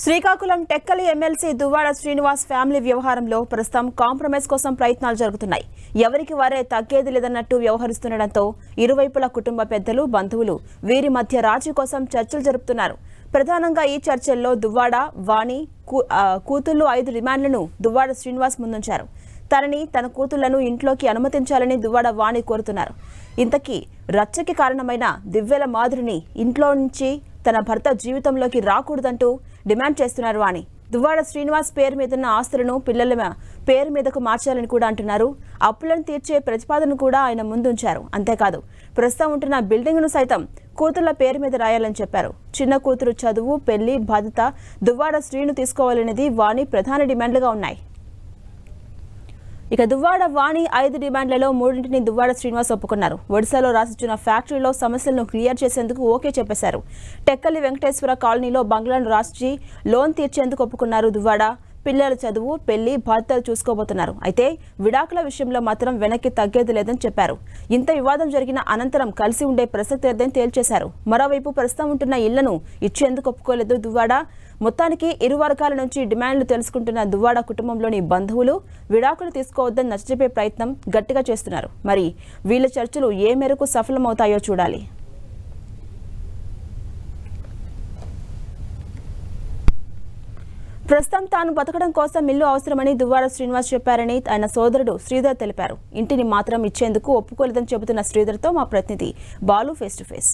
Srikakulam Tekkali MLC Duvvada Srinivas family వ్యవహారంలో ప్రస్తుతం compromise కోసం ప్రయత్నాలు జరుగుతున్నాయి. ఎవరికి వారే తగ్గేది లేదన్నట్టు వ్యవహరిస్తుండటంతో ఇరువైపుల కుటుంబ పెద్దలు, బంధువులు వీరి మధ్య రాజీ కోసం చర్చలు జరుపుతున్నారు. ప్రధానంగా ఈ చర్చల్లో దువ్వాడ, వాణి కూతుళ్లు 5 డిమాండ్లను దువ్వాడ శ్రీనివాస్ ముందుంచారు. తన కూతుళ్లను ఇంట్లోకి అనుమతించాలని దువ్వాడ వాణి కోరుతున్నారు. ఇంతకీ రచ్చకి కారణమైన దివ్వెల మాధురిని ఇంట్లో నుంచి తన భర్త జీవితంలోకి రాకూడదంటూ డిమాండ్ చేస్తున్నారు వాణి. దువ్వాడ శ్రీనివాస్ పేరు మీదున్న ఆస్తులను పిల్లల పేరు మీదకు మార్చాలని కూడా అంటున్నారు. అప్పులను తీర్చే ప్రతిపాదన కూడా ఆయన ముందుంచారు. అంతేకాదు ప్రస్తుతం ఉంటున్న బిల్డింగ్ను సైతం కూతుళ్ల పేరు మీద రాయాలని చెప్పారు. చిన్న కూతురు చదువు, పెళ్లి బాధ్యత దువ్వాడ శ్రీను తీసుకోవాలనేది వాణి ప్రధాన డిమాండ్లుగా ఉన్నాయి. ఇక దువ్వాడ వాణి 5 డిమాండ్లలో 3ని దువ్వాడ శ్రీనివాస్ ఒప్పుకున్నారు. ఒడిశాలో రాసిచ్చిన ఫ్యాక్టరీలో సమస్యలను క్లియర్ చేసేందుకు ఓకే చెప్పేశారు. టెక్కలి వెంకటేశ్వర కాలనీలో బంగ్లాను రాసి లోన్ తీర్చేందుకు ఒప్పుకున్నారు దువ్వాడ. పిల్లల చదువు, పెళ్లి బాధ్యతలు చూసుకోబోతున్నారు. అయితే విడాకుల విషయంలో మాత్రం వెనక్కి తగ్గేది లేదని చెప్పారు. ఇంత వివాదం జరిగిన అనంతరం కలిసి ఉండే ప్రసక్తి లేదని తేల్చేశారు. మరోవైపు ప్రస్తుతం ఉంటున్న ఇళ్లను ఇచ్చేందుకు ఒప్పుకోలేదు దువ్వాడ. మొత్తానికి ఇరు వర్గాల నుంచి డిమాండ్లు తెలుసుకుంటున్న దువ్వాడ కుటుంబంలోని బంధువులు విడాకులు తీసుకోవద్దని నచ్చజెప్పే ప్రయత్నం గట్టిగా చేస్తున్నారు. మరి వీళ్ళ చర్చలు ఏ మేరకు సఫలమవుతాయో చూడాలి. ప్రస్తుతం తాను బతకడం కోసం ఇల్లు అవసరమని దువ్వాడ శ్రీనివాస్ చెప్పారని ఆయన సోదరుడు శ్రీధర్ తెలిపారు. ఇంటిని మాత్రం ఇచ్చేందుకు ఒప్పుకోలేదని చెబుతున్న శ్రీధర్తో మా ప్రతినిధి Balu face to face.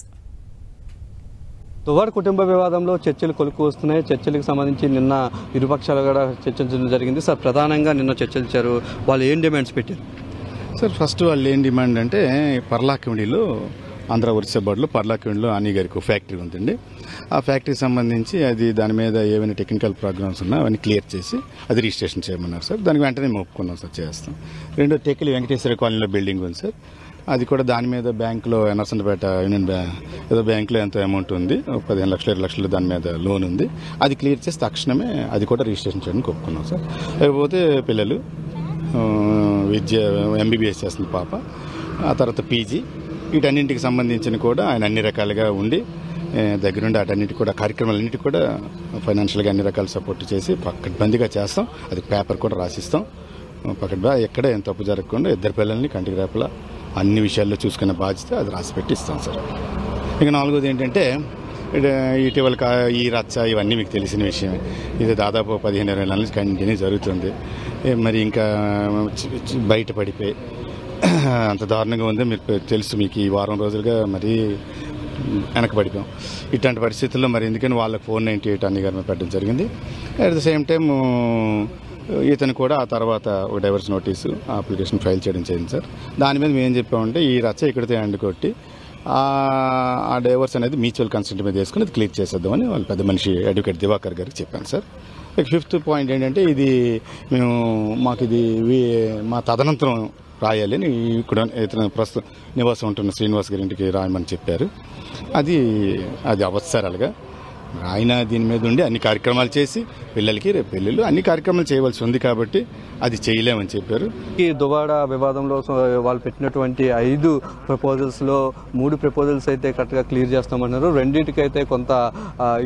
Duvvada కుటుంబ వివాదంలో చర్చలు కొలుకు వస్తున్నాయి. చర్చలకు సంబంధించి నిన్న ఇరుపక్షాలు కూడా చర్చించడం జరిగింది. సార్, ప్రధానంగా నిన్న చర్చించారు. వాళ్ళు ఏం డిమాండ్స్ పెట్టారు? సార్, ఫస్ట్ వాళ్ళు ఏం డిమాండ్ అంటే పర్లాకిమిడిలో ఆంధ్ర ఒరిస్సా బోర్డులో పర్లాకిమిడిలో అనీ గారికి ఫ్యాక్టరీ ఉందండి. ఆ ఫ్యాక్టరీకి సంబంధించి దాని మీద ఏమైనా టెక్నికల్ ప్రాబ్లమ్స్ ఉన్నా అవన్నీ క్లియర్ చేసి అది రిజిస్ట్రేషన్ చేయమన్నారు సార్. దానికి వెంటనే మేము ఒప్పుకున్నాం సార్, చేస్తాం. రెండో టెక్కలి వెంకటేశ్వర కాలనీలో బిల్డింగ్ ఉంది సార్. అది కూడా దాని మీద బ్యాంకులో ఎనర్సన్పేట యూనియన్ ఏదో బ్యాంకులో ఎంతో అమౌంట్ ఉంది, 15 లక్షలు 20 లక్షలు దాని మీద లోన్ ఉంది. అది క్లియర్ చేసి తక్షణమే అది కూడా రిజిస్ట్రేషన్ చేయడానికి ఒప్పుకున్నాం సార్. లేకపోతే పిల్లలు విద్య ఎంబీబీఎస్ చేస్తుంది పాప, ఆ తర్వాత పీజీ, వీటన్నింటికి సంబంధించిన కూడా ఆయన అన్ని రకాలుగా ఉండి దగ్గరుండి వాటన్నిటి కూడా కార్యక్రమాలన్నింటికి కూడా ఫైనాన్షియల్గా అన్ని రకాల సపోర్ట్ చేసి పక్కడ్బందీగా చేస్తాం. అది పేపర్ కూడా రాసిస్తాం. పక్కడ్బా ఎక్కడ ఏం తప్పు జరగకుండా 2 పిల్లల్ని కంటికి రేపలా అన్ని విషయాల్లో చూసుకునే బాధ్యత అది రాసి పెట్టి ఇస్తాం సార్. ఇక 4వది ఏంటంటే ఇటీవల ఈ రచ్చ ఇవన్నీ మీకు తెలిసిన విషయమే. ఇది దాదాపు 15-20 నెలల నుంచి కంటిన్యూ జరుగుతుంది. మరి ఇంకా బయట పడిపోయి అంత దారుణంగా ఉంది. మీరు తెలుసు, మీకు ఈ వారం రోజులుగా మరీ వెనకబడిపోయాం. ఇట్లాంటి పరిస్థితుల్లో మరి ఎందుకని వాళ్ళకి 498 అన్ని గారి మీద పెట్టడం జరిగింది. అట్ ద సేమ్ టైం ఇతను కూడా ఆ తర్వాత ఒక డైవర్స్ నోటీసు అప్లికేషన్ ఫైల్ చేయడం జరిగింది సార్. దాని మీద మేము ఏం చెప్పామంటే ఈ రచ్చ ఇక్కడితో ఎండ్ కొట్టి ఆ డైవర్స్ అనేది మ్యూచువల్ కన్సెంట్ మీద వేసుకుని అది క్లియర్ చేసేద్దామని వాళ్ళు పెద్ద మనిషి అడ్వకేట్ దివాకర్ గారికి చెప్పాను సార్. 5th పాయింట్ ఏంటంటే మాకు ఇది మా తదనంతరం రాయాలి అని ఇక్కడ ఇతను ప్రస్తుతం నివాసం ఉంటున్న శ్రీనివాస్ గారి ఇంటికి రాయమని చెప్పారు. అది అవ్వదు సార్. అలాగా ఆయన దీని మీద ఉండి అన్ని కార్యక్రమాలు చేసి పిల్లలకి రేపు పెళ్ళిళ్ళు అన్ని కార్యక్రమాలు చేయవలసి ఉంది కాబట్టి అది చేయలేమని చెప్పారు. ఈ దువ్వాడ వివాదంలో వాళ్ళు పెట్టినటువంటి 5 ప్రపోజల్స్లో 3 ప్రపోజల్స్ అయితే కరెక్ట్గా క్లియర్ చేస్తామన్నారు. 2టికైతే కొంత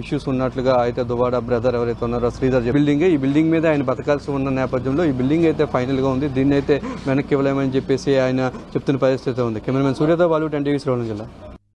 ఇష్యూస్ ఉన్నట్లుగా అయితే దువ్వాడ బ్రదర్ ఎవరైతే ఉన్నారో శ్రీధర్ ఈ బిల్డింగ్ మీద ఆయన బతకాల్సి ఉన్న నేపథ్యంలో ఈ బిల్డింగ్ అయితే ఫైనల్గా ఉంది, దీన్ని అయితే వెనక్కి ఇవ్వలేమని చెప్పేసి ఆయన చెప్తున్న పరిస్థితి ఉంది. కెమెరామెన్ సూర్యతో బాలు, 10 టీవీ శ్రీకాకుళం జిల్లా.